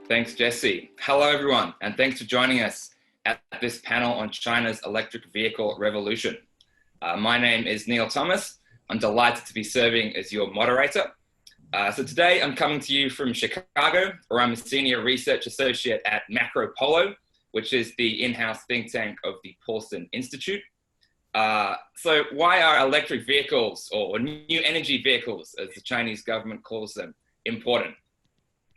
Thanks, Jesse. Hello, everyone, and thanks for joining us at this panel on China's electric vehicle revolution. My name is Neil Thomas. I'm delighted to be serving as your moderator. So today I'm coming to you from Chicago, where I'm a senior research associate at Macro Polo, which is the in-house think tank of the Paulson Institute. So why are electric vehicles, or new energy vehicles, as the Chinese government calls them, important?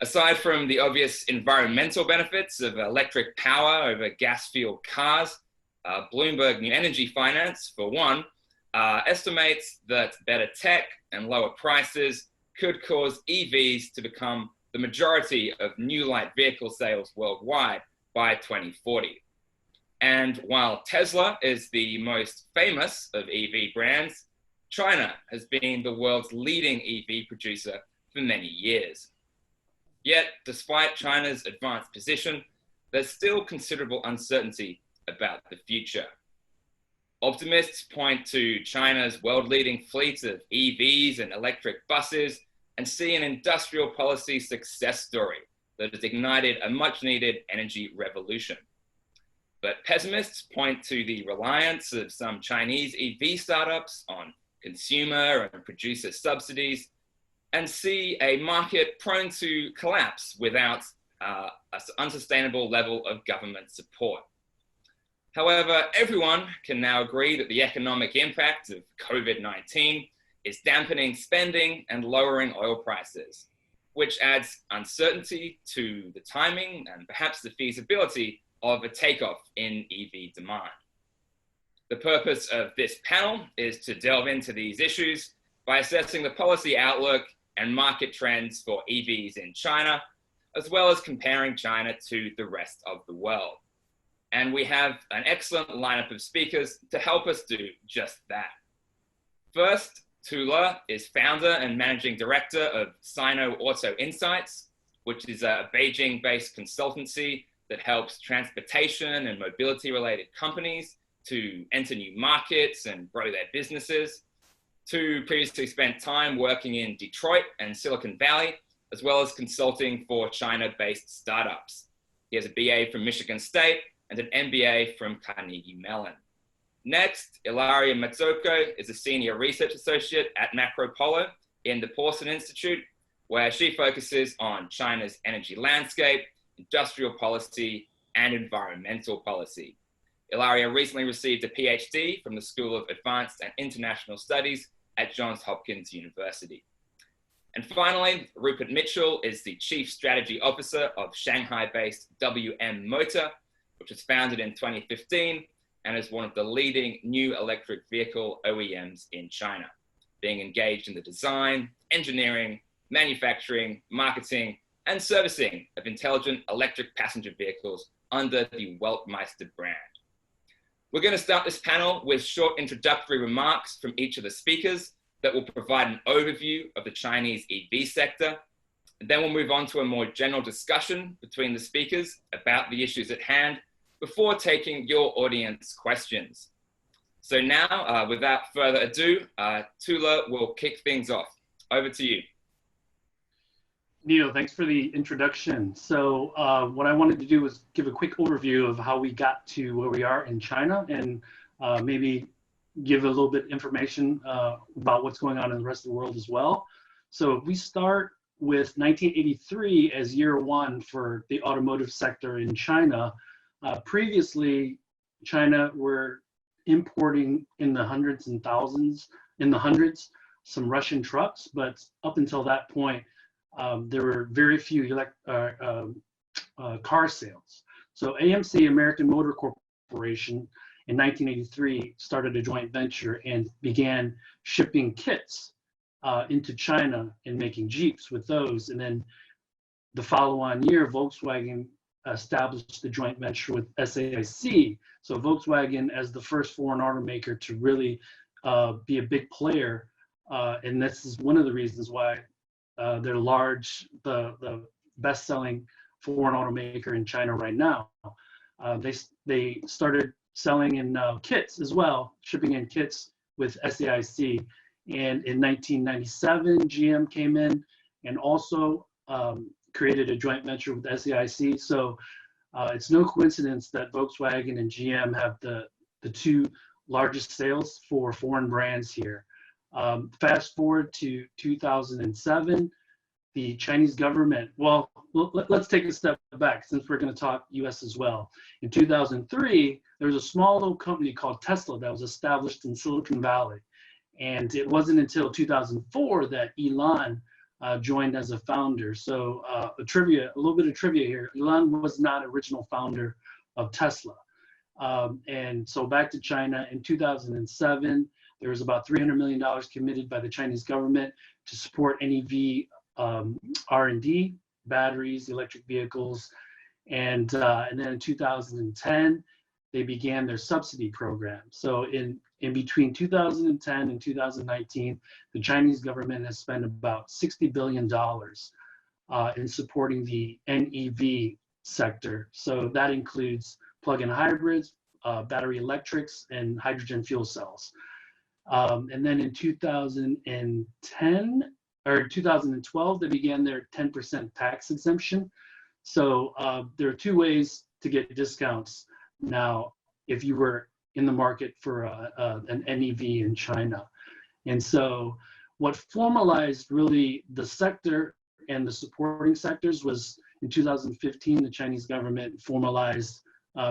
Aside from the obvious environmental benefits of electric power over gas-fueled cars, Bloomberg New Energy Finance, for one, estimates that better tech and lower prices could cause EVs to become the majority of new light vehicle sales worldwide by 2040. And while Tesla is the most famous of EV brands, China has been the world's leading EV producer for many years. Yet, despite China's advanced position, there's still considerable uncertainty about the future. Optimists point to China's world-leading fleet of EVs and electric buses and see an industrial policy success story that has ignited a much-needed energy revolution. But pessimists point to the reliance of some Chinese EV startups on consumer and producer subsidies and see a market prone to collapse without an unsustainable level of government support. However, everyone can now agree that the economic impact of COVID-19 is dampening spending and lowering oil prices, which adds uncertainty to the timing and perhaps the feasibility of a takeoff in EV demand. The purpose of this panel is to delve into these issues by assessing the policy outlook and market trends for EVs in China, as well as comparing China to the rest of the world. And we have an excellent lineup of speakers to help us do just that. First, Tu Le is founder and managing director of Sino Auto Insights, which is a Beijing-based consultancy that helps transportation and mobility-related companies to enter new markets and grow their businesses. Tu previously spent time working in Detroit and Silicon Valley, as well as consulting for China-based startups. He has a BA from Michigan State and an MBA from Carnegie Mellon. Next, Ilaria Mazzocco is a senior research associate at Macro Polo in the Paulson Institute, where she focuses on China's energy landscape, industrial policy, and environmental policy. Ilaria recently received a PhD from the School of Advanced and International Studies at Johns Hopkins University. And finally, Rupert Mitchell is the Chief Strategy Officer of Shanghai-based WM Motor, which was founded in 2015 and is one of the leading new electric vehicle OEMs in China, being engaged in the design, engineering, manufacturing, marketing, and servicing of intelligent electric passenger vehicles under the Weltmeister brand. We're going to start this panel with short introductory remarks from each of the speakers that will provide an overview of the Chinese EV sector. And then we'll move on to a more general discussion between the speakers about the issues at hand before taking your audience questions. So now, without further ado, Tu Le will kick things off. Over to you. Neil, thanks for the introduction. So what I wanted to do was give a quick overview of how we got to where we are in China and maybe give a little bit information about what's going on in the rest of the world as well. So if we start with 1983 as year one for the automotive sector in China, previously China were importing in the hundreds and thousands, in the hundreds, some Russian trucks, but up until that point, there were very few car sales. So AMC, American Motor Corporation, in 1983 started a joint venture and began shipping kits into China and making Jeeps with those. And then the follow-on year, Volkswagen established the joint venture with SAIC. So Volkswagen as the first foreign automaker to really be a big player. And this is one of the reasons why they're large, the best-selling foreign automaker in China right now. They started selling in kits as well, shipping in kits with SAIC. And in 1997, GM came in and also created a joint venture with SAIC. So it's no coincidence that Volkswagen and GM have the two largest sales for foreign brands here. Fast forward to 2007, the Chinese government, well, let's take a step back since we're going to talk US as well. In 2003, there was a small little company called Tesla that was established in Silicon Valley. And it wasn't until 2004 that Elon joined as a founder. So a little bit of trivia here. Elon was not original founder of Tesla. And so back to China in 2007, there was about $300 million committed by the Chinese government to support NEV R&D, batteries, electric vehicles. And then in 2010, they began their subsidy program. So in between 2010 and 2019, the Chinese government has spent about $60 billion in supporting the NEV sector. So that includes plug-in hybrids, battery electrics, and hydrogen fuel cells. And then in 2010 or 2012, they began their 10% tax exemption. So there are two ways to get discounts now if you were in the market for an NEV in China. And so what formalized really the sector and the supporting sectors was in 2015, the Chinese government formalized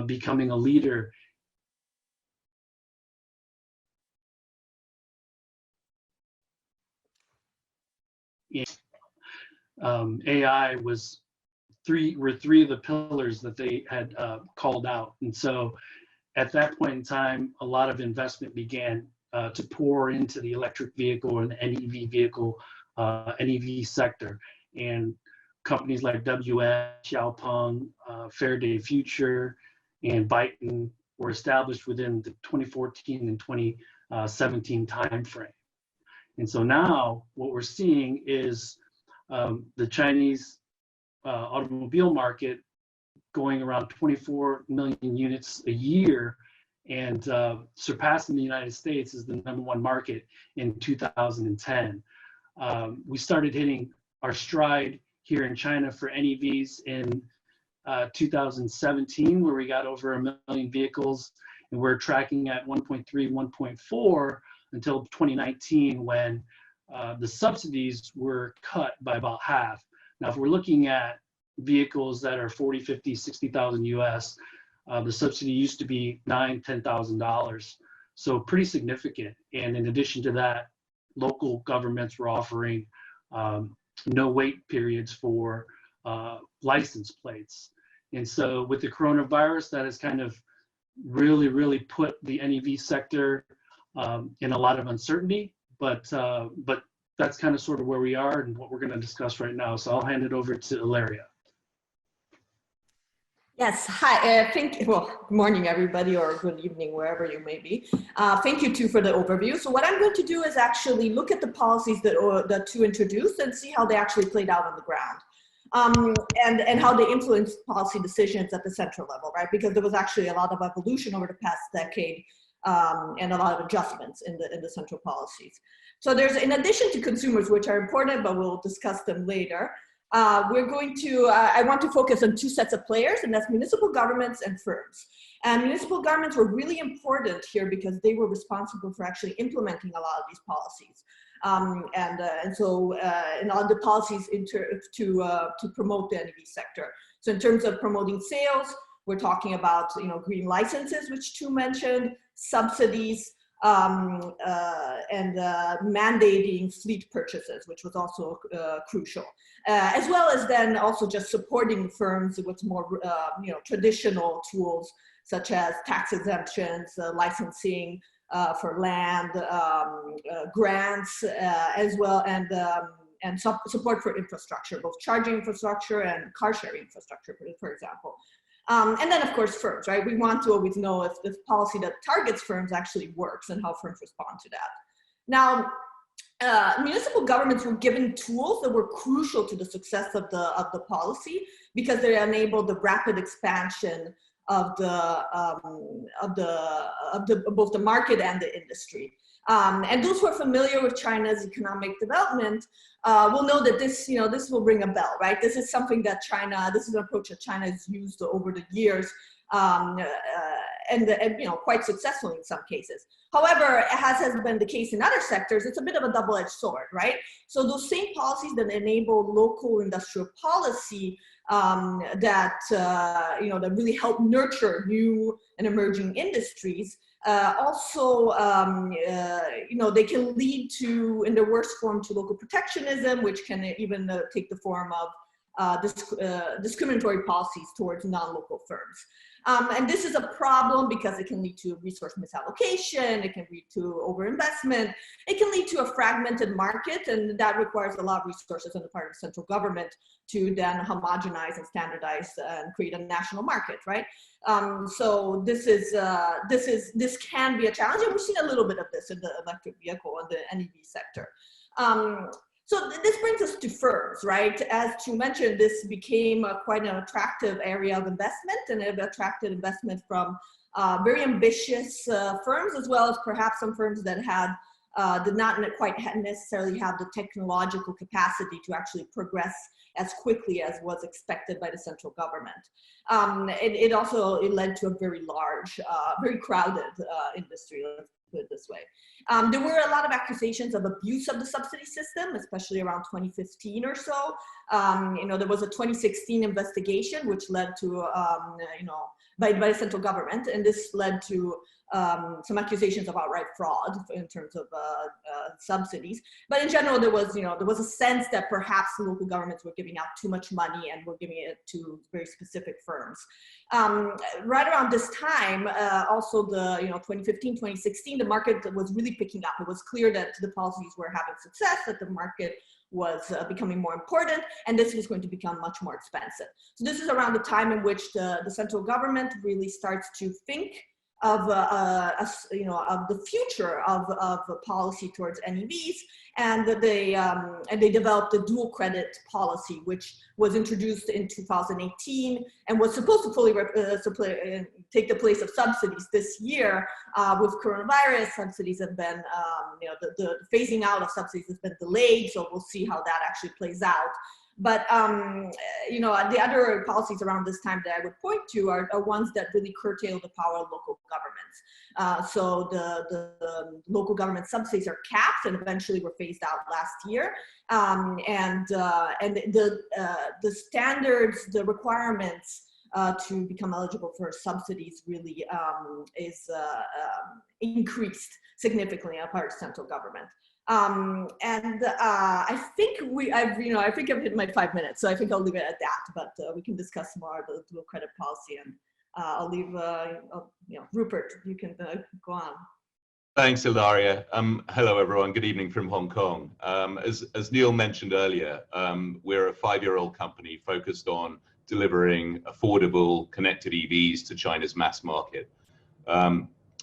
becoming a leader in AI were three of the pillars that they had called out. And so at that point in time, a lot of investment began to pour into the electric vehicle and the NEV vehicle, NEV sector. And companies like WM, Xiaopeng, Faraday Future, and Byton were established within the 2014 and 2017 timeframe. And so now what we're seeing is the Chinese automobile market going around 24 million units a year and surpassing the United States as the #1 market in 2010. We started hitting our stride here in China for NEVs in 2017, where we got over 1 million vehicles, and we're tracking at 1.3, 1.4 until 2019 when the subsidies were cut by about half. Now, if we're looking at vehicles that are 40, 50, 60,000 US, the subsidy used to be $9,000, $10,000. So pretty significant. And in addition to that, local governments were offering no wait periods for license plates. And so with the coronavirus, that has kind of really put the NEV sector in a lot of uncertainty, but that's kind of sort of where we are and what we're going to discuss right now. So I'll hand it over to Ilaria. Yes, hi, good morning everybody, or good evening, wherever you may be. Thank you too for the overview. So what I'm going to do is actually look at the policies that two introduced and see how they actually played out on the ground. And how they influenced policy decisions at the central level, right? Because there was actually a lot of evolution over the past decade and a lot of adjustments in the central policies. So there's, in addition to consumers, which are important, but we'll discuss them later, I want to focus on two sets of players, and that's municipal governments and firms. And municipal governments were really important here because they were responsible for actually implementing a lot of these policies. And so all the policies to promote the NEV sector. So in terms of promoting sales, we're talking about green licenses, which Tu mentioned, subsidies, and mandating fleet purchases, which was also crucial, as well as then also just supporting firms with more traditional tools such as tax exemptions, licensing for land, grants, as well, and support for infrastructure, both charging infrastructure and car sharing infrastructure, for example. And then, of course, firms, right? We want to always know if this policy that targets firms actually works and how firms respond to that. Now, municipal governments were given tools that were crucial to the success of the policy because they enabled the rapid expansion of both the market and the industry. And those who are familiar with China's economic development will know that this, this will ring a bell, right? This is something that this is an approach that China has used over the years, and quite successfully in some cases. However, as has been the case in other sectors, it's a bit of a double-edged sword, right? So those same policies that enable local industrial policy that really help nurture new and emerging industries also, they can lead to, in their worst form, to local protectionism, which can even take the form of discriminatory policies towards non-local firms. And this is a problem because it can lead to resource misallocation, it can lead to overinvestment, it can lead to a fragmented market, and that requires a lot of resources on the part of the central government to then homogenize and standardize and create a national market, right? So this can be a challenge, and we've seen a little bit of this in the electric vehicle and the NEV sector. So this brings us to firms, right? As you mentioned, this became quite an attractive area of investment, and it attracted investment from very ambitious firms, as well as perhaps some firms that did not quite necessarily have the technological capacity to actually progress as quickly as was expected by the central government. It led to a very large, very crowded industry, let's put it this way. There were a lot of accusations of abuse of the subsidy system, especially around 2015 or so. There was a 2016 investigation which led to, by the central government, and this led to some accusations of outright fraud in terms of subsidies. But in general, there was a sense that perhaps local governments were giving out too much money and were giving it to very specific firms. Right around this time, also the 2015, 2016, the market was really picking up. It was clear that the policies were having success, that the market was becoming more important, and this was going to become much more expensive. So this is around the time in which the central government really starts to think of the future of policy towards NEVs, and they developed the dual credit policy, which was introduced in 2018 and was supposed to fully take the place of subsidies this year. With coronavirus, subsidies have been, the phasing out of subsidies has been delayed, so we'll see how that actually plays out. But, the other policies around this time that I would point to are ones that really curtail the power of local governments. So the local government subsidies are capped and eventually were phased out last year. And the standards, the requirements to become eligible for subsidies really is increased significantly on the part of central government. I think I've hit my 5 minutes, so I think I'll leave it at that, but we can discuss more about the dual credit policy, and I'll leave, Rupert, you can go on. Thanks, Ilaria. Hello, everyone. Good evening from Hong Kong. As Neil mentioned earlier, we're a 5-year-old company focused on delivering affordable connected EVs to China's mass market.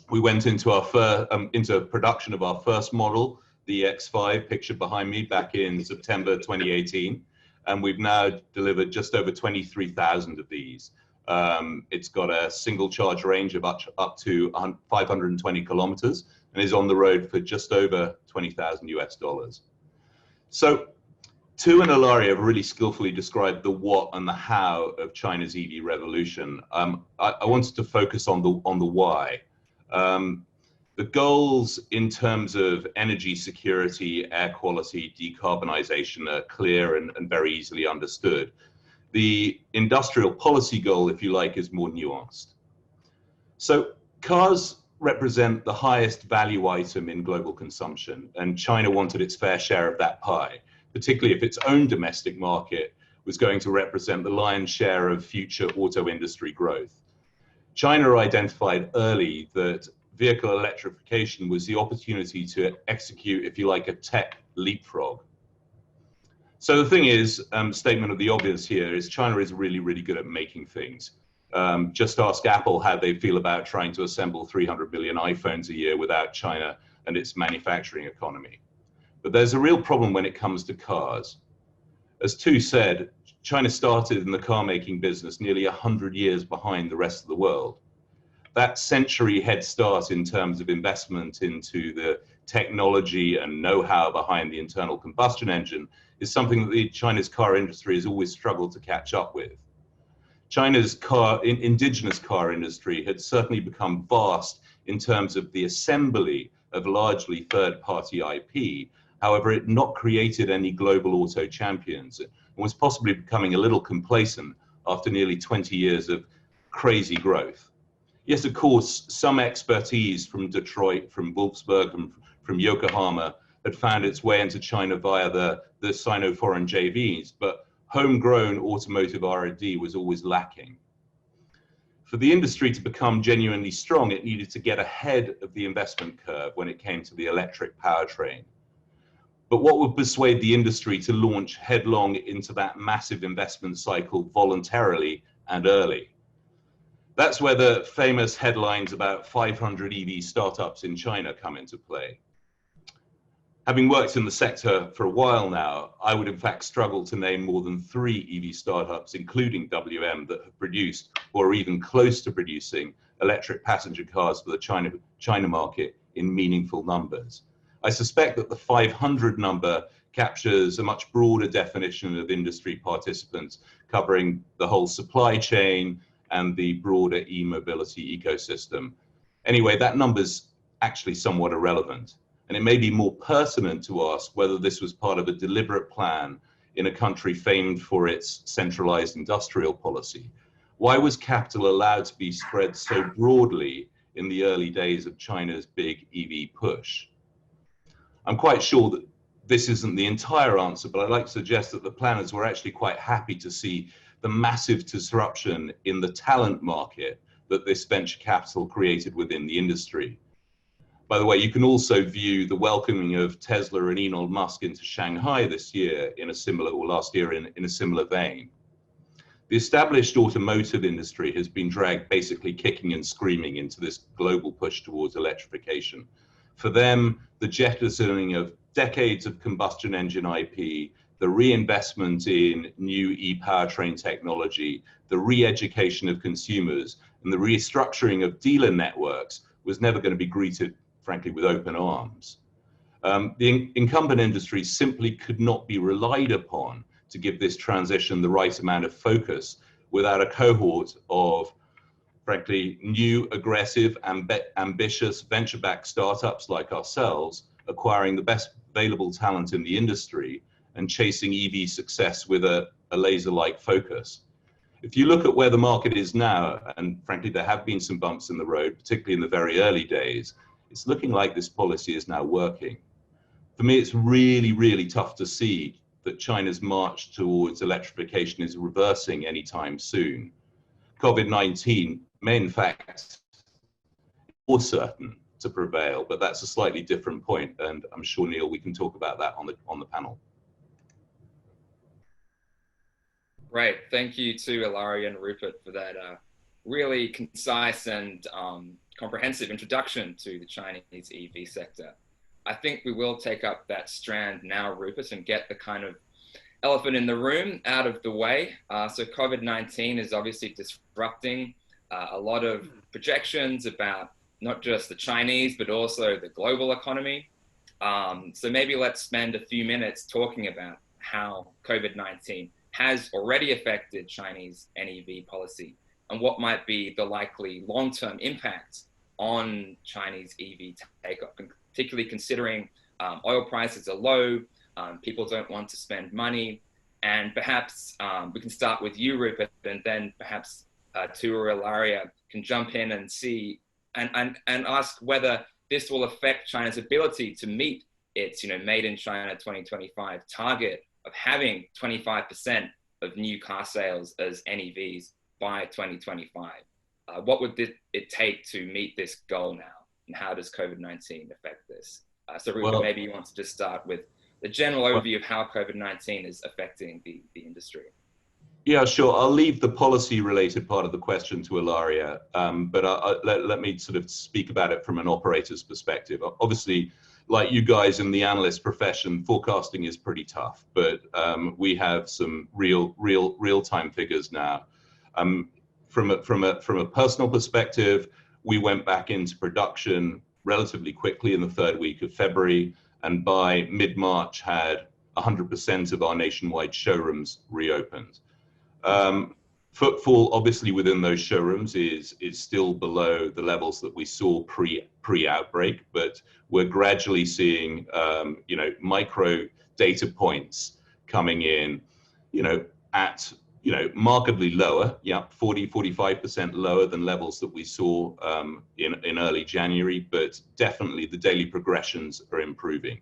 We went into production of our first model, the X5, pictured behind me, back in September 2018, and we've now delivered just over 23,000 of these. It's got a single charge range of up to 520 kilometers and is on the road for just over $20,000 US. So Tu and Ilaria have really skillfully described the what and the how of China's EV revolution. I wanted to focus on the why. The goals in terms of energy security, air quality, decarbonization are clear and very easily understood. The industrial policy goal, if you like, is more nuanced. So cars represent the highest value item in global consumption, and China wanted its fair share of that pie, particularly if its own domestic market was going to represent the lion's share of future auto industry growth. China identified early that vehicle electrification was the opportunity to execute, if you like, a tech leapfrog. So the thing is, statement of the obvious here is China is really, really good at making things. Just ask Apple how they feel about trying to assemble 300 million iPhones a year without China and its manufacturing economy. But there's a real problem when it comes to cars. As Tu said, China started in the car making business nearly 100 years behind the rest of the world. That century head start in terms of investment into the technology and know-how behind the internal combustion engine is something that China's car industry has always struggled to catch up with. China's indigenous car industry had certainly become vast in terms of the assembly of largely third-party IP. However, it had not created any global auto champions and was possibly becoming a little complacent after nearly 20 years of crazy growth. Yes, of course, some expertise from Detroit, from Wolfsburg, and from Yokohama had found its way into China via the Sino-foreign JVs, but homegrown automotive R&D was always lacking. For the industry to become genuinely strong, it needed to get ahead of the investment curve when it came to the electric powertrain. But what would persuade the industry to launch headlong into that massive investment cycle voluntarily and early? That's where the famous headlines about 500 EV startups in China come into play. Having worked in the sector for a while now, I would in fact struggle to name more than 3 EV startups, including WM, that have produced or are even close to producing electric passenger cars for the China market in meaningful numbers. I suspect that the 500 number captures a much broader definition of industry participants, covering the whole supply chain and the broader e-mobility ecosystem. Anyway, that number's actually somewhat irrelevant. And it may be more pertinent to ask whether this was part of a deliberate plan in a country famed for its centralized industrial policy. Why was capital allowed to be spread so broadly in the early days of China's big EV push? I'm quite sure that this isn't the entire answer, but I'd like to suggest that the planners were actually quite happy to see the massive disruption in the talent market that this venture capital created within the industry. By the way, you can also view the welcoming of Tesla and Elon Musk into Shanghai this year in a similar, or last year in a similar vein. The established automotive industry has been dragged basically kicking and screaming into this global push towards electrification. For them, the jettisoning of decades of combustion engine IP, the reinvestment in new e-powertrain technology, the re-education of consumers, and the restructuring of dealer networks was never going to be greeted, frankly, with open arms. The incumbent industry simply could not be relied upon to give this transition the right amount of focus without a cohort of, frankly, new, aggressive, ambitious venture-backed startups like ourselves acquiring the best available talent in the industry and chasing EV success with a laser-like focus. If you look at where the market is now, and frankly, there have been some bumps in the road, particularly in the very early days, it's looking like this policy is now working. For me, it's really, really tough to see that China's march towards electrification is reversing anytime soon. COVID-19 may, in fact, be more certain to prevail, but that's a slightly different point, and I'm sure, Neil, we can talk about that on the panel. Great. Thank you to Ilaria and Rupert for that really concise and comprehensive introduction to the Chinese EV sector. I think we will take up that strand now, Rupert, and get the kind of elephant in the room out of the way. So COVID-19 is obviously disrupting a lot of projections about not just the Chinese, but also the global economy. So maybe let's spend a few minutes talking about how COVID-19 has already affected Chinese NEV policy and what might be the likely long-term impact on Chinese EV take-up, particularly considering oil prices are low, people don't want to spend money, and perhaps we can start with you, Rupert, and then perhaps Tu or Ilaria can jump in and see and ask whether this will affect China's ability to meet its Made in China 2025 target of having 25% of new car sales as NEVs by 2025. What would it take to meet this goal now? And how does COVID-19 affect this? So Rupert, maybe you want to just start with the general overview of how COVID-19 is affecting the industry. Yeah, sure. I'll leave the policy-related part of the question to Ilaria, but let me sort of speak about it from an operator's perspective. Obviously, like you guys in the analyst profession, forecasting is pretty tough, but we have some real-time figures now. From a personal perspective, we went back into production relatively quickly in the third week of February, and by mid-March had 100% of our nationwide showrooms reopened. Footfall, obviously, within those showrooms is still below the levels that we saw pre-outbreak, but we're gradually seeing, micro data points coming in, at, markedly lower, 45% lower than levels that we saw in early January, but definitely the daily progressions are improving.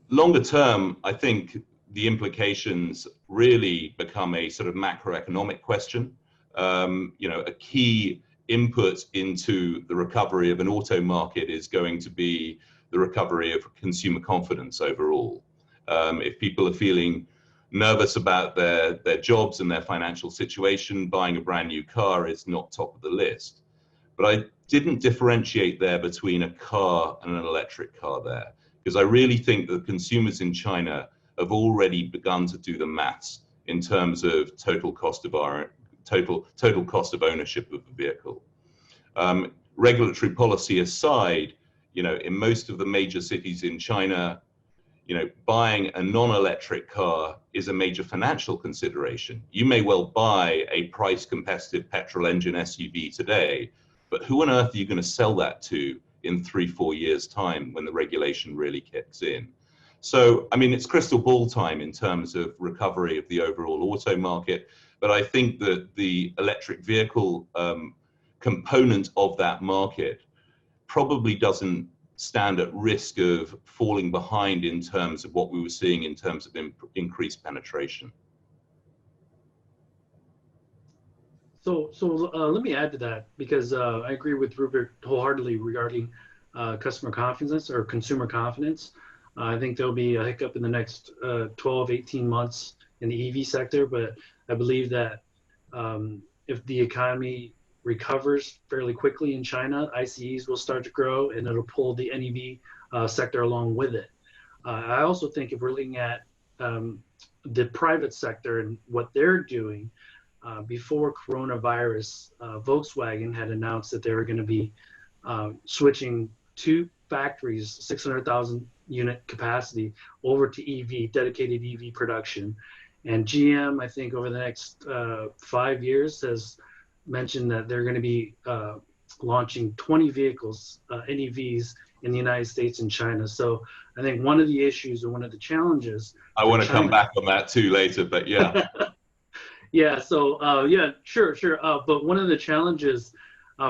Longer term, I think the implications really become a sort of macroeconomic question. A key input into the recovery of an auto market is going to be the recovery of consumer confidence overall. If people are feeling nervous about their jobs and their financial situation, buying a brand new car is not top of the list. But I didn't differentiate there between a car and an electric car there, because I really think that consumers in China have already begun to do the maths in terms of total cost of ownership of the vehicle. Regulatory policy aside, in most of the major cities in China, buying a non-electric car is a major financial consideration. You may well buy a price competitive petrol engine SUV today, but who on earth are you going to sell that to in 3-4 years' time when the regulation really kicks in? So, it's crystal ball time in terms of recovery of the overall auto market, but I think that the electric vehicle component of that market probably doesn't stand at risk of falling behind in terms of what we were seeing in terms of increased penetration. So let me add to that, because I agree with Rupert wholeheartedly regarding customer confidence or consumer confidence. I think there'll be a hiccup in the next 12, 18 months in the EV sector, but I believe that if the economy recovers fairly quickly in China, ICEs will start to grow and it'll pull the NEV sector along with it. I also think if we're looking at the private sector and what they're doing, before coronavirus, Volkswagen had announced that they were going to be switching 2 factories, 600,000 unit capacity, over to EV, dedicated EV production. And GM, I think over the next 5 years, has mentioned that they're going to be launching 20 vehicles, NEVs, in the United States and China. So I think one of the issues and one of the challenges— I want to come back on that too later, but yeah. Yeah, so sure. But one of the challenges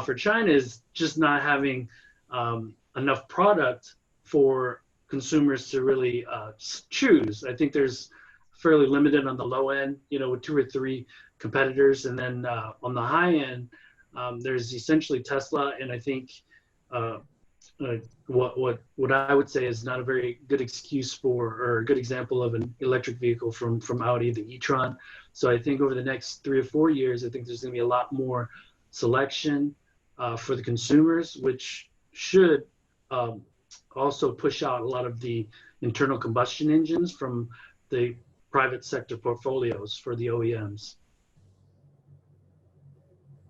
for China is just not having enough product for consumers to really choose. I think there's fairly limited on the low end, with 2 or 3 competitors, and then on the high end, there's essentially Tesla, and I think what I would say is not a very good excuse for, or a good example of an electric vehicle from Audi, the e-tron. So I think over the next 3 or 4 years, I think there's going to be a lot more selection for the consumers, which should also push out a lot of the internal combustion engines from the private sector portfolios for the OEMs.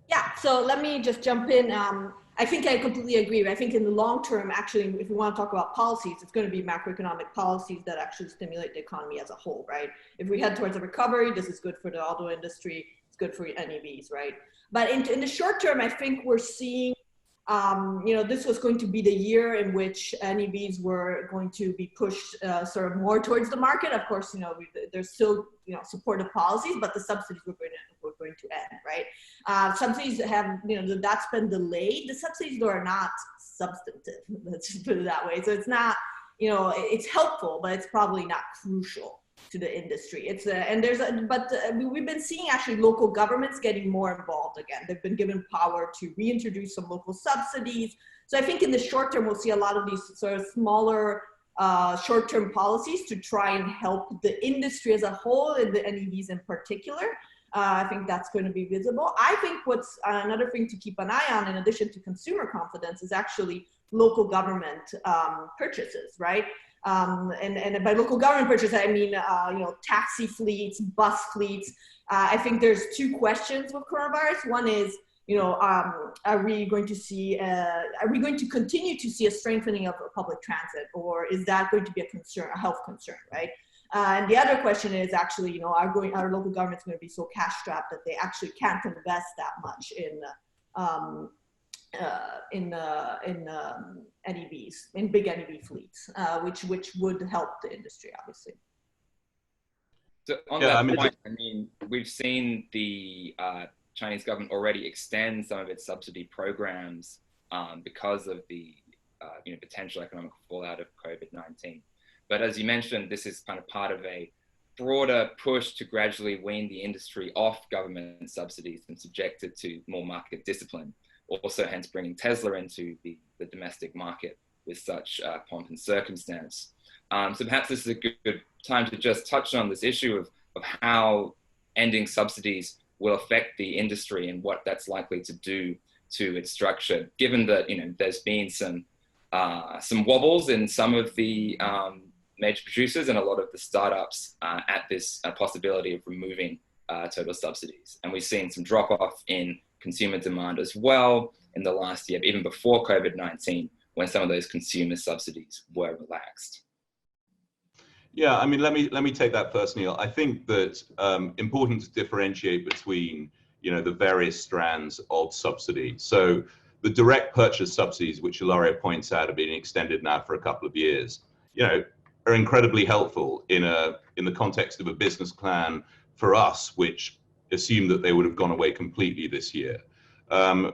Yeah, so let me just jump in. I think I completely agree. I think in the long term, actually, if we want to talk about policies, it's going to be macroeconomic policies that actually stimulate the economy as a whole, right? If we head towards a recovery, this is good for the auto industry, it's good for NEVs, right? But in the short term, I think we're seeing, this was going to be the year in which NEVs were going to be pushed sort of more towards the market. Of course, there's still, supportive policies, but the subsidies were going to end, right? Subsidies have, that's been delayed. The subsidies, though, are not substantive, let's put it that way. So it's not, it's helpful, but it's probably not crucial to the industry. We've been seeing actually local governments getting more involved again. They've been given power to reintroduce some local subsidies. So I think in the short term, we'll see a lot of these sort of smaller short-term policies to try and help the industry as a whole, and the NEVs in particular. I think that's going to be visible. I think what's another thing to keep an eye on, in addition to consumer confidence, is actually local government purchases, right? And by local government purchase, I mean, taxi fleets, bus fleets. I think there's 2 questions with coronavirus. One is, are we going to see, are we going to continue to see a strengthening of public transit, or is that going to be a concern, a health concern, right? And the other question is actually, are local governments going to be so cash strapped that they actually can't invest that much in NEVs, in big NEV fleets, which would help the industry, obviously. So on that point, I mean, we've seen the Chinese government already extend some of its subsidy programs because of the potential economic fallout of COVID-19. But as you mentioned, this is kind of part of a broader push to gradually wean the industry off government subsidies and subject it to more market discipline. Also, hence bringing Tesla into the domestic market with such pomp and circumstance. So perhaps this is a good time to just touch on this issue of how ending subsidies will affect the industry and what that's likely to do to its structure, given that there's been some wobbles in some of the major producers and a lot of the startups at this possibility of removing total subsidies. And we've seen some drop off in consumer demand as well in the last year, even before COVID-19, when some of those consumer subsidies were relaxed. Yeah, I mean, let me take that first, Neil. I think that important to differentiate between the various strands of subsidy. So the direct purchase subsidies, which Ilaria points out, have been extended now for a couple of years, are incredibly helpful in the context of a business plan for us, which assumed that they would have gone away completely this year.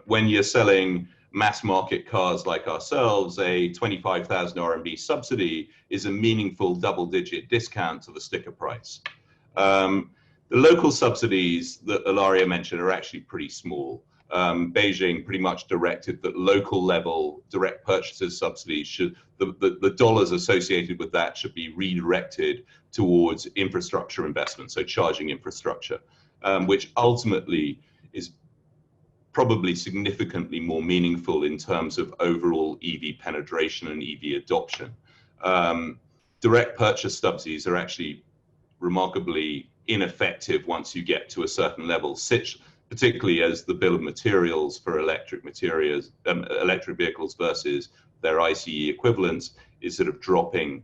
When you're selling mass market cars like ourselves, a 25,000 RMB subsidy is a meaningful double-digit discount to the sticker price. The local subsidies that Ilaria mentioned are actually pretty small. Beijing pretty much directed that local level direct purchases subsidies should, the dollars associated with that should be redirected towards infrastructure investment, so charging infrastructure, which ultimately is probably significantly more meaningful in terms of overall EV penetration and EV adoption. Direct purchase subsidies are actually remarkably ineffective once you get to a certain level, particularly as the bill of materials for electric vehicles versus their ICE equivalents is sort of dropping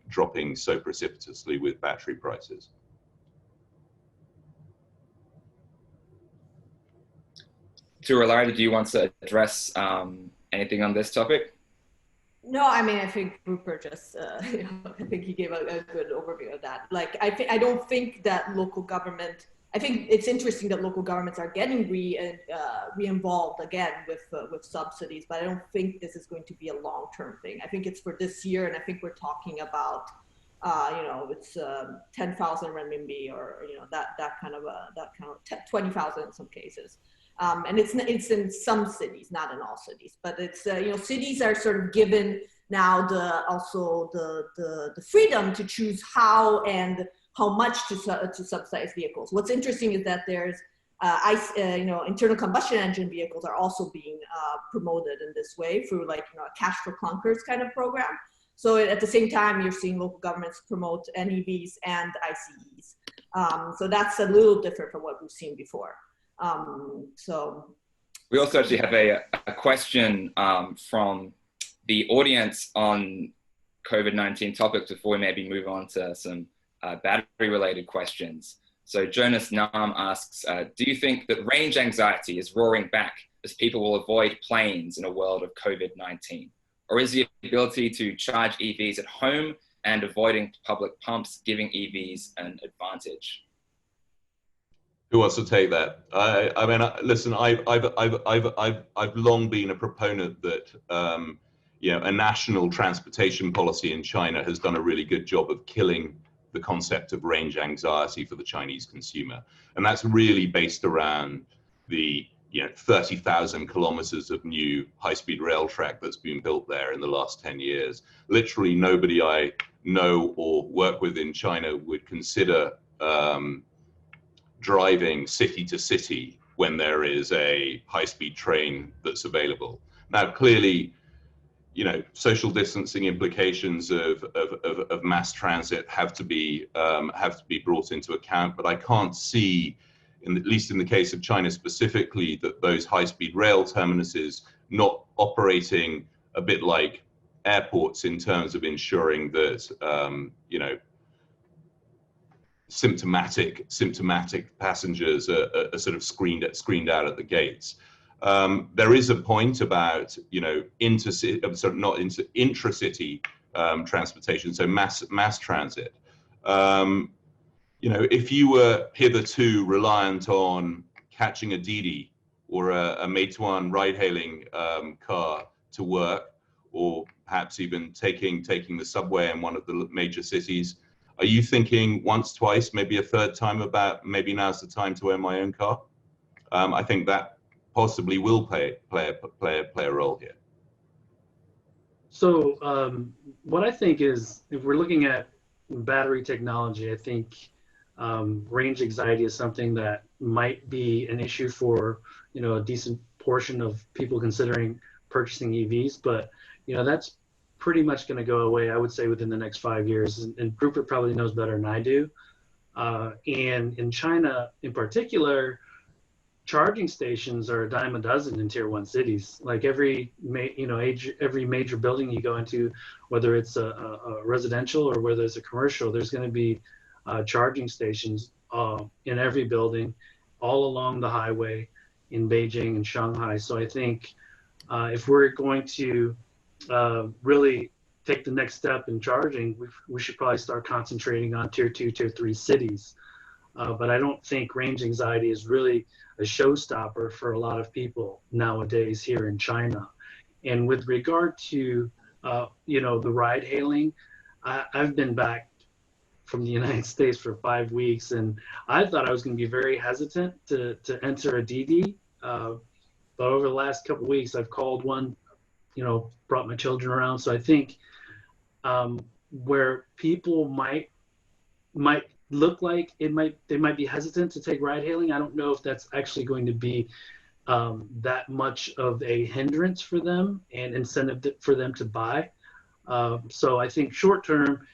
so precipitously with battery prices. Ilaria, do you want to address anything on this topic? No, I mean, I think Rupert just, I think he gave a good overview of that. Like, I don't think that local government, I think it's interesting that local governments are getting re-involved again with subsidies, but I don't think this is going to be a long-term thing. I think it's for this year, and I think we're talking about, it's 10,000 renminbi, or that kind of 20,000 in some cases. And it's in some cities, not in all cities, but it's cities are sort of given now the freedom to choose how and how much to subsidize vehicles. What's interesting is that there's internal combustion engine vehicles are also being promoted in this way through a cash for clunkers kind of program. So at the same time, you're seeing local governments promote NEVs and ICEs. So that's a little different from what we've seen before. We also actually have a question from the audience on COVID-19 topics before we maybe move on to some battery-related questions. So Jonas Nam asks, do you think that range anxiety is roaring back as people will avoid planes in a world of COVID-19? Or is the ability to charge EVs at home and avoiding public pumps giving EVs an advantage? Who wants to take that? I mean, listen. I've long been a proponent that a national transportation policy in China has done a really good job of killing the concept of range anxiety for the Chinese consumer, and that's really based around the 30,000 kilometers of new high-speed rail track that's been built there in the last 10 years. Literally nobody I know or work with in China would consider driving city to city when there is a high-speed train that's available. Now, clearly, social distancing implications of mass transit have to be brought into account, but I can't see at least in the case of China specifically, that those high-speed rail terminuses not operating a bit like airports in terms of ensuring that symptomatic passengers are sort of screened out at the gates. There is a point about intracity transportation, so mass transit. If you were hitherto reliant on catching a Didi or a Meituan ride-hailing car to work, or perhaps even taking the subway in one of the major cities, are you thinking once, twice, maybe a third time about maybe now's the time to own my own car? I think that possibly will play a role here. So what I think is, if we're looking at battery technology, I think range anxiety is something that might be an issue for a decent portion of people considering purchasing EVs, but that's pretty much going to go away, I would say, within the next 5 years. And Rupert probably knows better than I do. And in China, in particular, charging stations are a dime a dozen in tier 1 cities. Like every major building you go into, whether it's a residential or whether it's a commercial, there's going to be charging stations in every building, all along the highway in Beijing and Shanghai. So I think if we're going to really take the next step in charging, we should probably start concentrating on tier 2, tier 3 cities. But I don't think range anxiety is really a showstopper for a lot of people nowadays here in China. And with regard to the ride hailing, I've been back from the United States for 5 weeks, and I thought I was going to be very hesitant to enter a Didi. But over the last couple of weeks, I've called one, brought my children around. So I think where people might look like they might be hesitant to take ride hailing, I don't know if that's actually going to be that much of a hindrance for them and incentive for them to buy. So I think short term,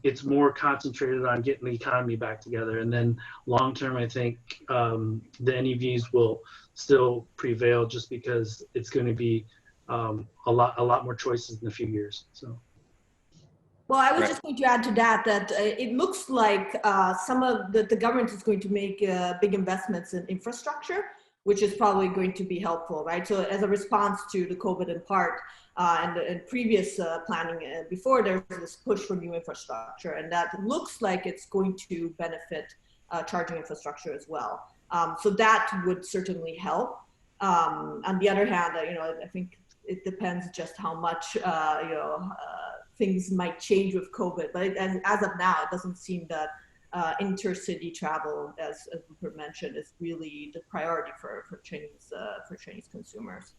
it's more concentrated on getting the economy back together. And then long term, I think the NEVs will still prevail just because it's going to be a lot more choices in a few years. So. Well, I was just going to add to that it looks like some of the government is going to make big investments in infrastructure, which is probably going to be helpful, right? So as a response to the COVID in part and previous planning before, there was this push for new infrastructure, and that looks like it's going to benefit charging infrastructure as well. So that would certainly help. On the other hand, I think it depends just how much, things might change with COVID, but as of now, it doesn't seem that intercity travel, as Rupert mentioned, is really the priority for Chinese consumers.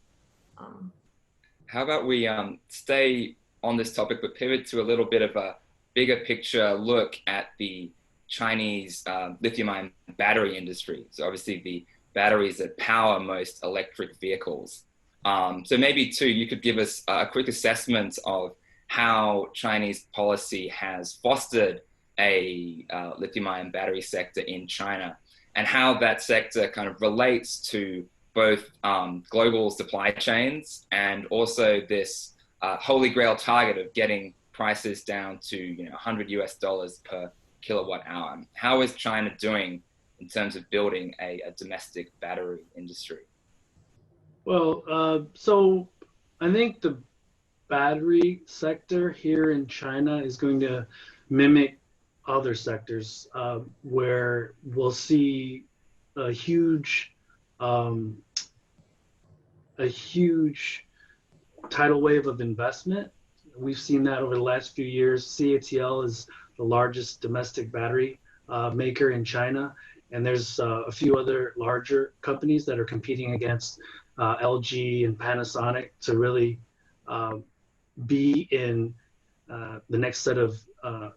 How about we stay on this topic, but pivot to a little bit of a bigger picture look at the Chinese lithium-ion battery industry. So obviously the batteries that power most electric vehicles. So maybe too, you could give us a quick assessment of how Chinese policy has fostered a lithium-ion battery sector in China, and how that sector kind of relates to both global supply chains and also this holy grail target of getting prices down to $100 per kilowatt hour. How is China doing in terms of building a domestic battery industry? Well, so I think the battery sector here in China is going to mimic other sectors where we'll see a huge tidal wave of investment. We've seen that over the last few years. CATL is the largest domestic battery maker in China, and there's a few other larger companies that are competing against LG and Panasonic to really be in the next set of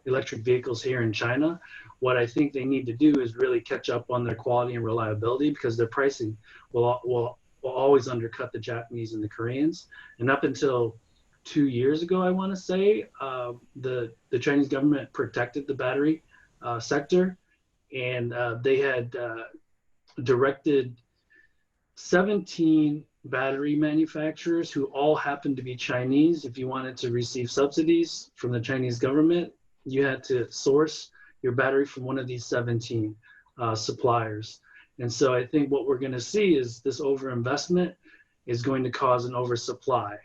electric vehicles here in China. What I think they need to do is really catch up on their quality and reliability, because their pricing will always undercut the Japanese and the Koreans. And up until 2 years ago, I want to say, the Chinese government protected the battery sector, and they had directed 17 battery manufacturers who all happened to be Chinese. If you wanted to receive subsidies from the Chinese government, you had to source your battery from one of these 17 suppliers. And so I think what we're going to see is this overinvestment is going to cause an oversupply.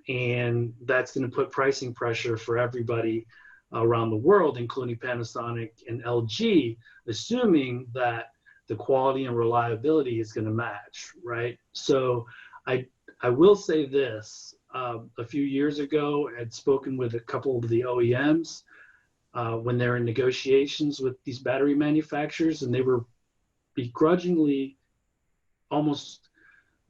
And that's going to put pricing pressure for everybody around the world, including Panasonic and LG, assuming that the quality and reliability is going to match, right? So I will say this, a few years ago, I had spoken with a couple of the OEMs when they're in negotiations with these battery manufacturers, and they were begrudgingly almost,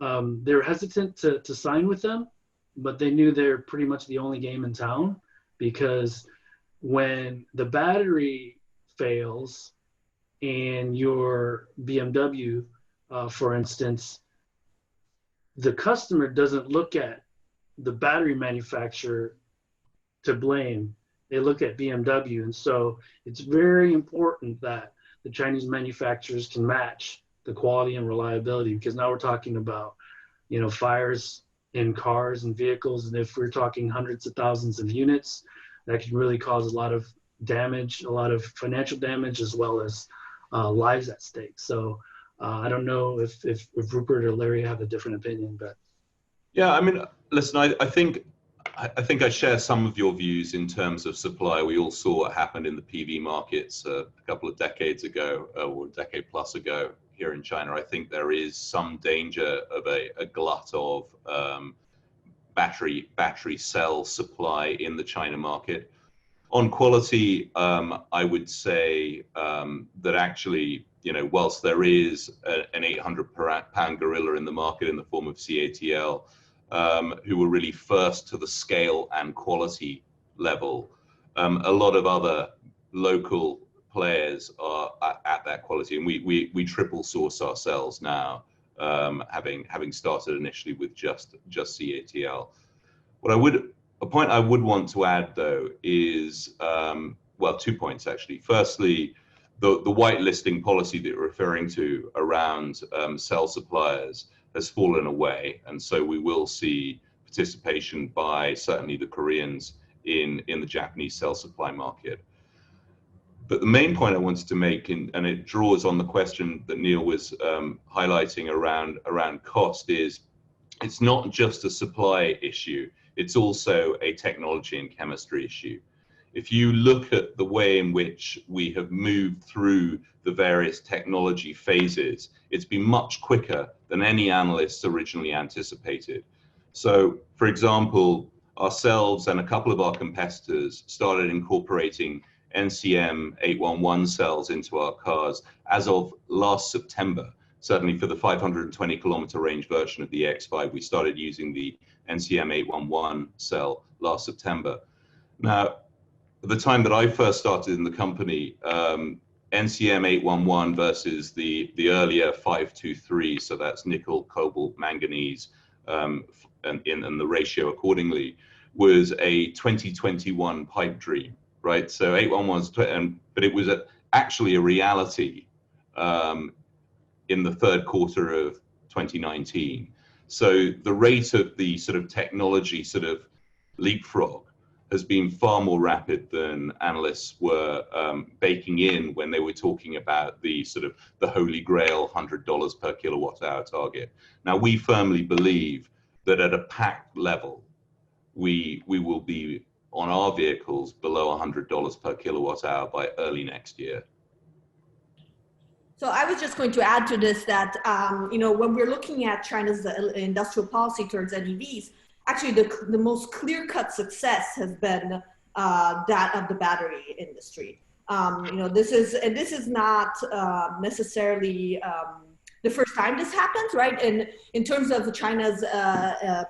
they were hesitant to sign with them, but they knew they're pretty much the only game in town, because when the battery fails and your BMW, for instance, the customer doesn't look at the battery manufacturer to blame. They look at BMW. And so it's very important that the Chinese manufacturers can match the quality and reliability, because now we're talking about, you know, fires in cars and vehicles. And if we're talking hundreds of thousands of units, that can really cause a lot of damage, a lot of financial damage, as well as lives at stake. So I don't know if Rupert or Larry have a different opinion, but. Yeah, I mean, listen, I think I share some of your views in terms of supply. We all saw what happened in the PV markets a couple of decades ago, or a decade plus ago here in China. I think there is some danger of a glut of battery cell supply in the China market. On quality, I would say that actually, you know, whilst there is an 800-pound gorilla in the market in the form of CATL, who were really first to the scale and quality level, a lot of other local players are at that quality, and we triple source ourselves now, having started initially with just CATL. A point I would want to add, though, is, well, 2 points, actually. Firstly, the whitelisting policy that you're referring to around cell suppliers has fallen away. And so we will see participation by certainly the Koreans in the Japanese cell supply market. But the main point I wanted to make, and it draws on the question that Neil was highlighting around cost, is it's not just a supply issue. It's also a technology and chemistry issue. If you look at the way in which we have moved through the various technology phases, it's been much quicker than any analysts originally anticipated. So, for example, ourselves and a couple of our competitors started incorporating NCM 811 cells into our cars as of last September. Certainly for the 520 kilometer range version of the X5, we started using the NCM 811 cell last September. Now, at the time that I first started in the company, NCM 811 versus the earlier 523, so that's nickel, cobalt, manganese, and the ratio accordingly, was a 2021 pipe dream, right? So 811, but it was actually a reality in the third quarter of 2019. So the rate of the sort of technology sort of leapfrog has been far more rapid than analysts were baking in when they were talking about the sort of the holy grail $100 per kilowatt hour target. Now, we firmly believe that at a pack level, we will be on our vehicles below $100 per kilowatt hour by early next year. So I was just going to add to this that, you know, when we're looking at China's industrial policy towards NEVs, actually the most clear-cut success has been that of the battery industry. You know, this is not necessarily the first time this happens, right? And in terms of China's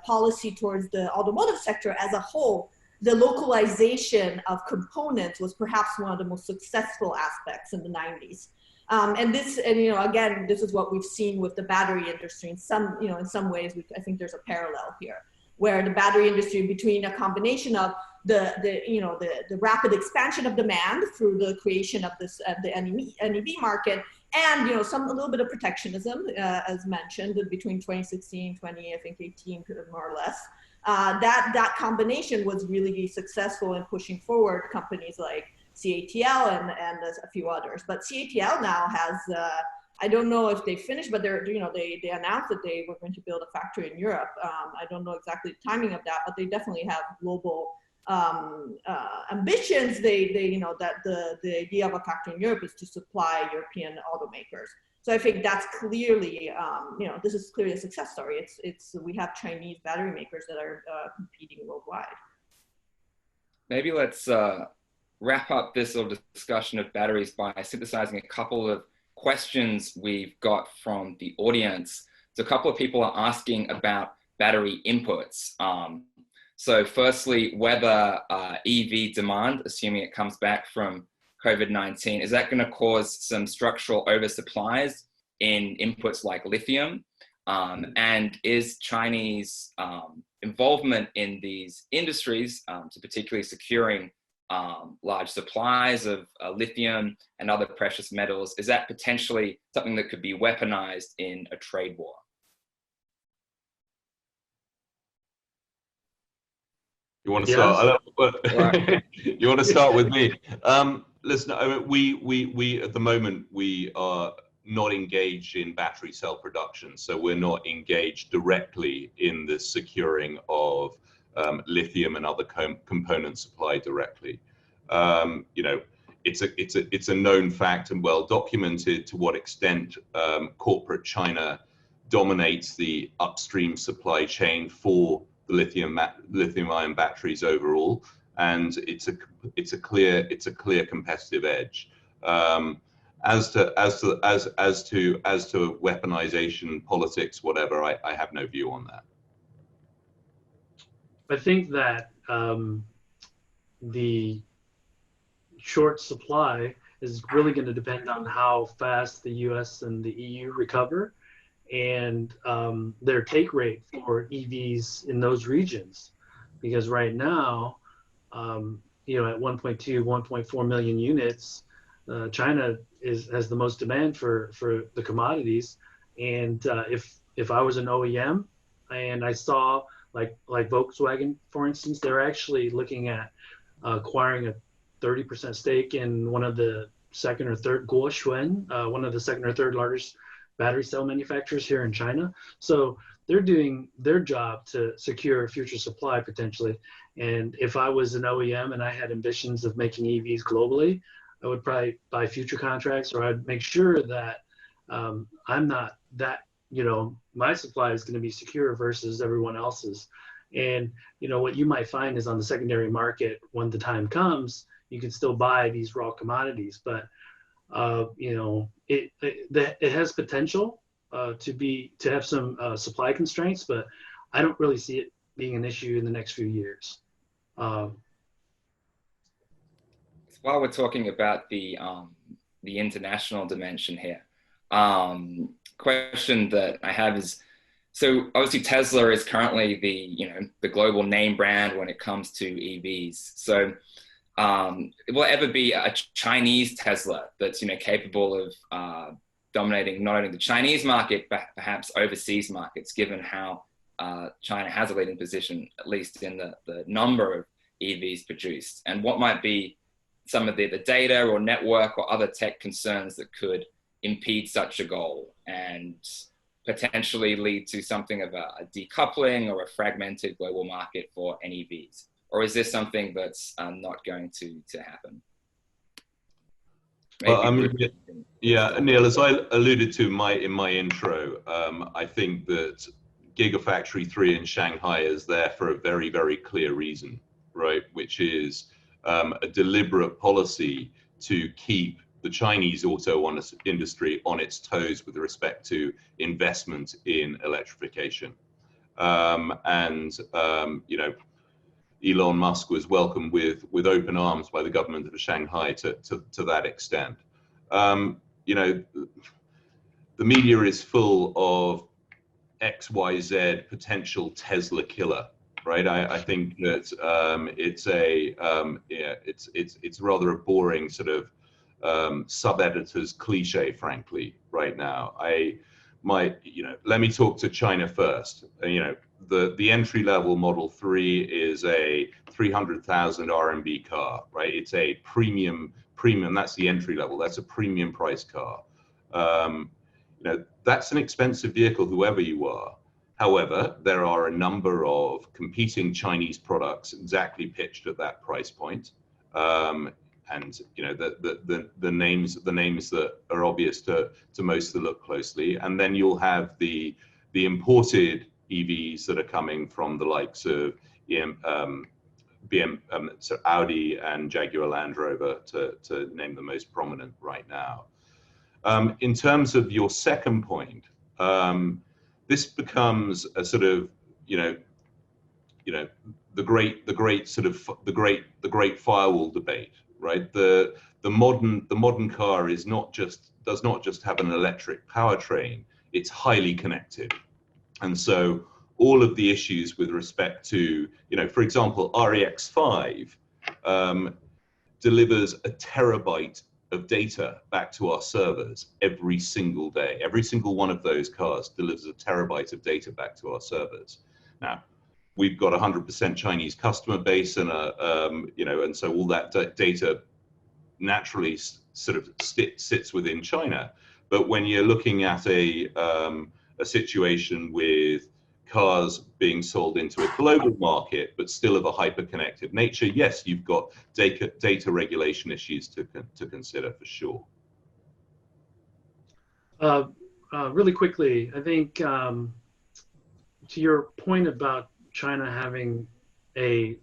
policy towards the automotive sector as a whole, the localization of components was perhaps one of the most successful aspects in the 90s. And you know, again, this is what we've seen with the battery industry. In some, you know, in some ways, I think there's a parallel here, where the battery industry, between a combination of the rapid expansion of demand through the creation of this the NEV market, and a little bit of protectionism, as mentioned, between 2016, 2018, more or less. That combination was really successful in pushing forward companies like CATL and a few others. But CATL now has, I don't know if they finished, but they announced that they were going to build a factory in Europe. I don't know exactly the timing of that, but they definitely have global ambitions. That the idea of a factory in Europe is to supply European automakers. So I think that's clearly, this is clearly a success story. We have Chinese battery makers that are competing worldwide. Maybe let's wrap up this little discussion of batteries by synthesizing a couple of questions we've got from the audience. So a couple of people are asking about battery inputs. So firstly, whether EV demand, assuming it comes back from COVID-19, is that going to cause some structural oversupplies in inputs like lithium? And is Chinese involvement in these industries, so particularly securing large supplies of lithium and other precious metals, is that potentially something that could be weaponized in a trade war? You want to start? Yes. You want to start with me? Listen, I mean, we at the moment, we are not engaged in battery cell production, so we're not engaged directly in the securing of lithium and other component supply directly. It's a known fact and well documented to what extent corporate China dominates the upstream supply chain for the lithium-ion batteries overall, and it's a clear competitive edge. As to weaponization, politics, whatever, I have no view on that. I think that the short supply is really going to depend on how fast the US and the EU recover, and their take rate for EVs in those regions. Because right now, at 1.2, 1.4 million units, China has the most demand for the commodities. And if I was an OEM and I saw like Volkswagen, for instance, they're actually looking at acquiring a 30% stake in one of the second or third one of the second or third largest battery cell manufacturers here in China. So they're doing their job to secure future supply potentially. And if I was an OEM and I had ambitions of making EVs globally, I would probably buy future contracts, or I'd make sure that I'm not that, my supply is going to be secure versus everyone else's. And, what you might find is on the secondary market, when the time comes, you can still buy these raw commodities, but it has potential to have some supply constraints, but I don't really see it being an issue in the next few years. While we're talking about the international dimension here, question that I have is, so obviously Tesla is currently the global name brand when it comes to EVs. So will ever be a Chinese Tesla that's capable of dominating not only the Chinese market but perhaps overseas markets, given how China has a leading position, at least in the number of EVs produced? And what might be some of the data or network or other tech concerns that could impede such a goal and potentially lead to something of a decoupling or a fragmented global market for NEVs? Or is this something that's not going to happen? Well, Neil, as I alluded to in my intro, I think that Gigafactory 3 in Shanghai is there for a very, very clear reason, right? Which is a deliberate policy to keep the Chinese auto industry on its toes with respect to investment in electrification. Elon Musk was welcomed with open arms by the government of Shanghai to that extent. The media is full of XYZ potential Tesla killer, right? I think that it's rather a boring sort of sub-editor's cliche, frankly, right now. Let me talk to China first. The entry level Model 3 is a 300,000 RMB car, right? It's a premium, that's the entry level. That's a premium price car. That's an expensive vehicle, whoever you are. However, there are a number of competing Chinese products exactly pitched at that price point. And the names that are obvious to most that look closely, and then you'll have the imported EVs that are coming from the likes of Audi and Jaguar Land Rover, to name the most prominent right now. In terms of your second point, this becomes a sort of the great firewall debate, right? The modern car does not just have an electric powertrain. It's highly connected, and so all of the issues with respect to, for example, REX5 delivers a terabyte of data back to our servers every single day. Every single one of those cars delivers a terabyte of data back to our servers. Now, we've got 100% Chinese customer base, and and so all that data naturally sort of sits within China. But when you're looking at a situation with cars being sold into a global market, but still of a hyper-connected nature, yes, you've got data regulation issues to consider for sure. Really quickly, I think to your point about China having a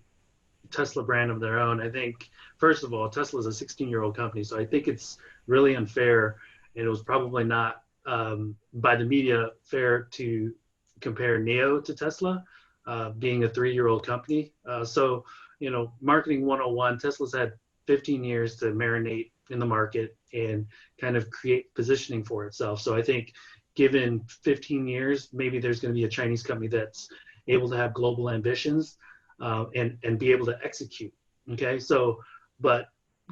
Tesla brand of their own, I think, first of all, Tesla is a 16-year-old company, so I think it's really unfair, and it was probably not by the media fair to compare NIO to Tesla, being a 3-year-old company. So, marketing 101, Tesla's had 15 years to marinate in the market and kind of create positioning for itself. So I think given 15 years, maybe there's going to be a Chinese company that's able to have global ambitions and be able to execute. Okay, so, but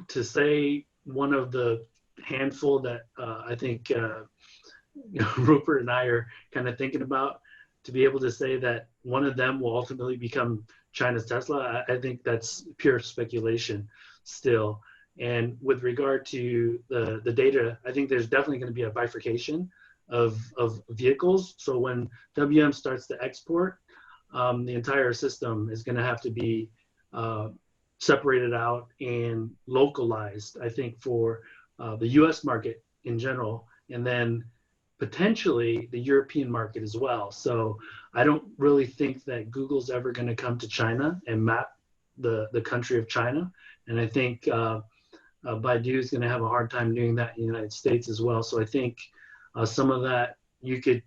to say one of the handful that I think Rupert and I are kind of thinking about, to be able to say that one of them will ultimately become China's Tesla, I think that's pure speculation still. And with regard to the data, I think there's definitely going to be a bifurcation of vehicles. So when WM starts to export, the entire system is going to have to be separated out and localized, I think, for the US market in general, and then potentially the European market as well. So I don't really think that Google's ever going to come to China and map the country of China. And I think Baidu is going to have a hard time doing that in the United States as well. So I think some of that you could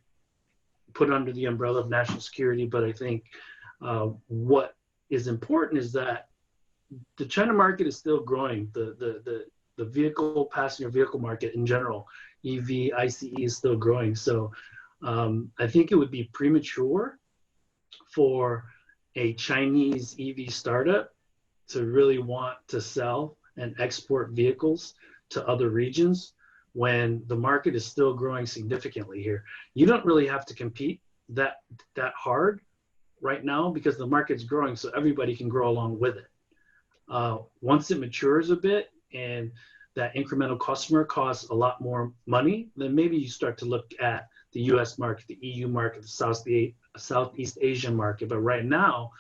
put under the umbrella of national security, but I think what is important is that the China market is still growing. The passenger vehicle market in general, EV, ICE, is still growing. So I think it would be premature for a Chinese EV startup to really want to sell and export vehicles to other regions when the market is still growing significantly here. You don't really have to compete that hard right now because the market's growing, so everybody can grow along with it. Once it matures a bit and that incremental customer costs a lot more money, then maybe you start to look at the US market, the EU market, the Southeast Asian market. But right now,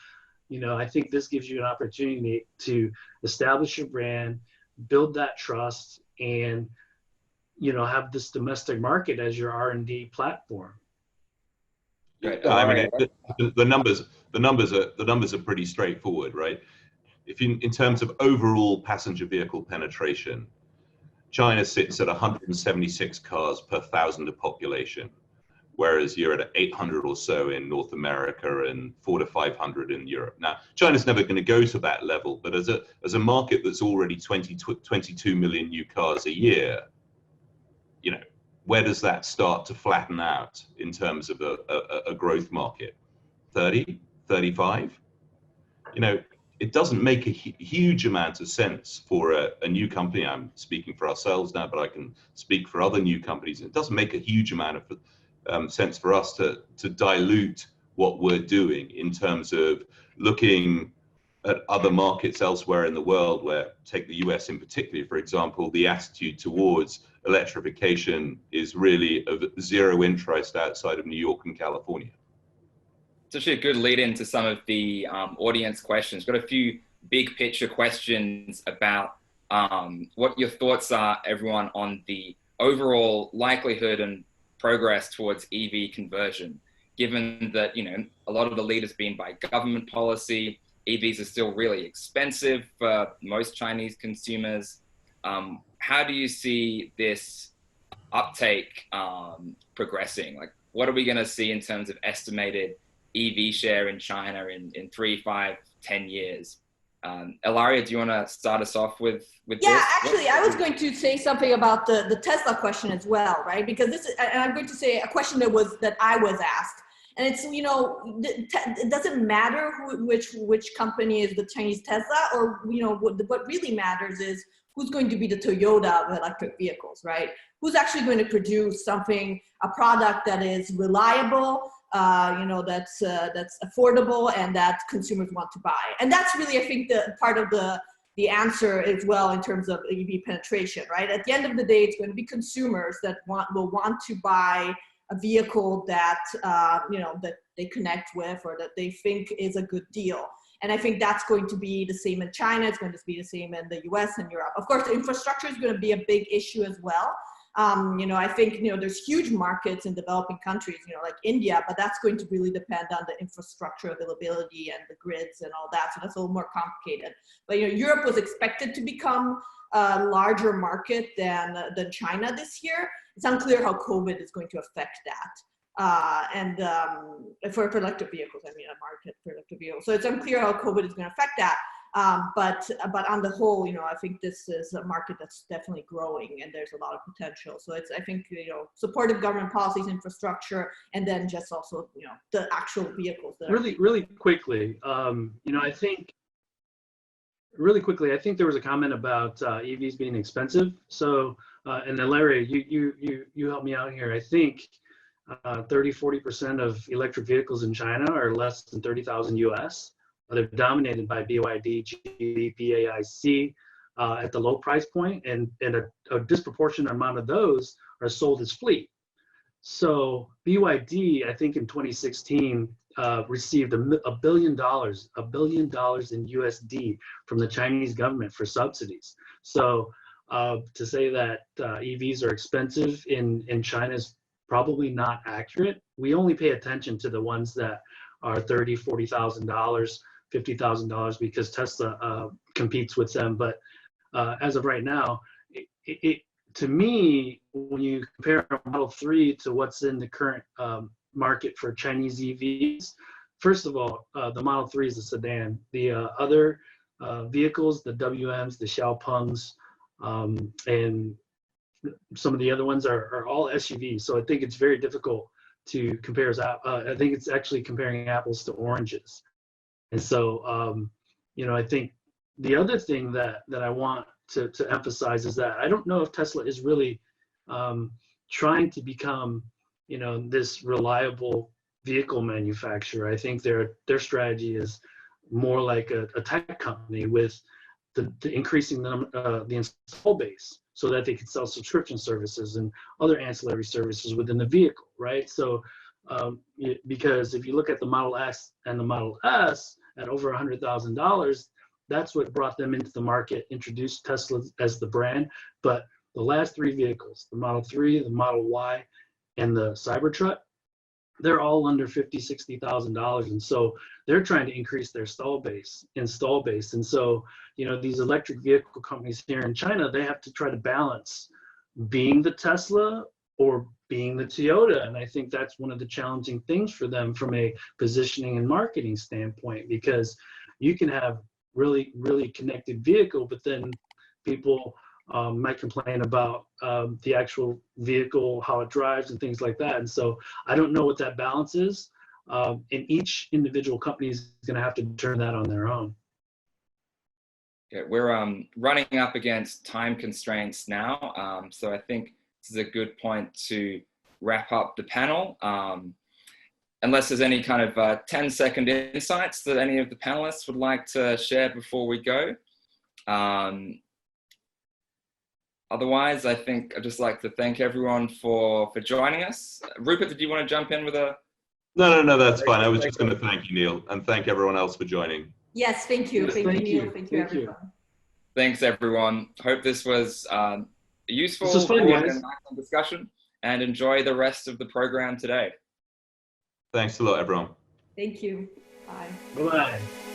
I think this gives you an opportunity to establish your brand, build that trust, and have this domestic market as your R&D platform. Great. I mean, the numbers are pretty straightforward, right? In terms of overall passenger vehicle penetration, China sits at 176 cars per 1,000 of population, whereas you're at 800 or so in North America and 400 to 500 in Europe. Now, China's never going to go to that level, but as a market that's already 22 million new cars a year, where does that start to flatten out in terms of a growth market? 30, 35? it doesn't make a huge amount of sense for a new company. I'm speaking for ourselves now, but I can speak for other new companies. It doesn't make a huge amount of sense for us to dilute what we're doing in terms of looking at other markets elsewhere in the world, where, take the US in particular, for example, the attitude towards electrification is really of zero interest outside of New York and California. It's actually a good lead into some of the audience questions. Got a few big picture questions about what your thoughts are, everyone, on the overall likelihood and progress towards EV conversion, given that, you know, a lot of the lead has been by government policy. EVs are still really expensive for most Chinese consumers. How do you see this uptake progressing? Like, what are we going to see in terms of estimated EV share in China in 3, 5, 10 years? Ilaria, do you want to start us off with this? Yeah, actually, I was going to say something about the Tesla question as well, right? Because this is, and I'm going to say a question that I was asked. And it's, you know, it doesn't matter which company is the Chinese Tesla, or, you know, what really matters is who's going to be the Toyota of electric vehicles, right? Who's actually going to produce a product that is reliable, you know, that's affordable, and that consumers want to buy. And that's really, I think, the part of the answer as well in terms of EV penetration, right? At the end of the day, it's going to be consumers that will want to buy a vehicle that, you know, that they connect with, or that they think is a good deal. And I think that's going to be the same in China. It's going to be the same in the US and Europe. Of course, the infrastructure is going to be a big issue as well. You know, I think, you know, there's huge markets in developing countries, you know, like India, but that's going to really depend on the infrastructure availability and the grids and all that. So that's a little more complicated. But, you know, Europe was expected to become a larger market than China this year. It's unclear how COVID is going to affect that. And for electric vehicles, I mean, a market for electric vehicles. So it's unclear how COVID is going to affect that. But on the whole, you know, I think this is a market that's definitely growing, and there's a lot of potential. So it's, I think, you know, supportive government policies, infrastructure, and then just also, you know, the actual vehicles. That really quickly, you know, I think there was a comment about EVs being expensive. So, and then Larry, you help me out here. I think 30–40% of electric vehicles in China are less than 30,000 US. They're dominated by BYD, GM, BAIC at the low price point, and a disproportionate amount of those are sold as fleet. So BYD, I think in 2016, received $1 billion in USD from the Chinese government for subsidies. So to say that EVs are expensive in China is probably not accurate. We only pay attention to the ones that are $30,000, $40,000, $50,000 because Tesla competes with them. But as of right now, to me, when you compare Model 3 to what's in the current market for Chinese EVs, first of all, the Model 3 is a sedan. The other vehicles, the WMs, the Xiaopengs, and some of the other ones are all SUVs. So I think it's very difficult to compare. I think it's actually comparing apples to oranges. And so, you know, I think the other thing that I want to emphasize is that I don't know if Tesla is really trying to become, you know, this reliable vehicle manufacturer. I think their strategy is more like a tech company with the increasing the install base so that they can sell subscription services and other ancillary services within the vehicle, right? So because if you look at the Model X and the Model S at over $100,000, that's what brought them into the market, introduced Tesla as the brand. But the last three vehicles, the Model 3, the Model Y, and the Cybertruck, they're all under $50,000, $60,000. And so they're trying to increase their install base. And so, you know, these electric vehicle companies here in China, they have to try to balance being the Tesla or being the Toyota. And I think that's one of the challenging things for them from a positioning and marketing standpoint, because you can have really, really connected vehicle, but then people might complain about the actual vehicle, how it drives and things like that. And so I don't know what that balance is. And each individual company is going to have to determine that on their own. Yeah, we're running up against time constraints now, so I think this is a good point to wrap up the panel. Unless there's any kind of 10-second insights that any of the panelists would like to share before we go. Otherwise, I think I'd just like to thank everyone for joining us. Rupert, did you want to jump in with a... No, that's fine. I was just going to thank you, Neil, and thank everyone else for joining. Yes, thank you. Yes, thank you, Neil. Thank you, everyone. Thanks, everyone. Hope this was a useful This was fun, guys. and nice discussion, and enjoy the rest of the program today. Thanks a lot, everyone. Thank you. Bye. Bye-bye.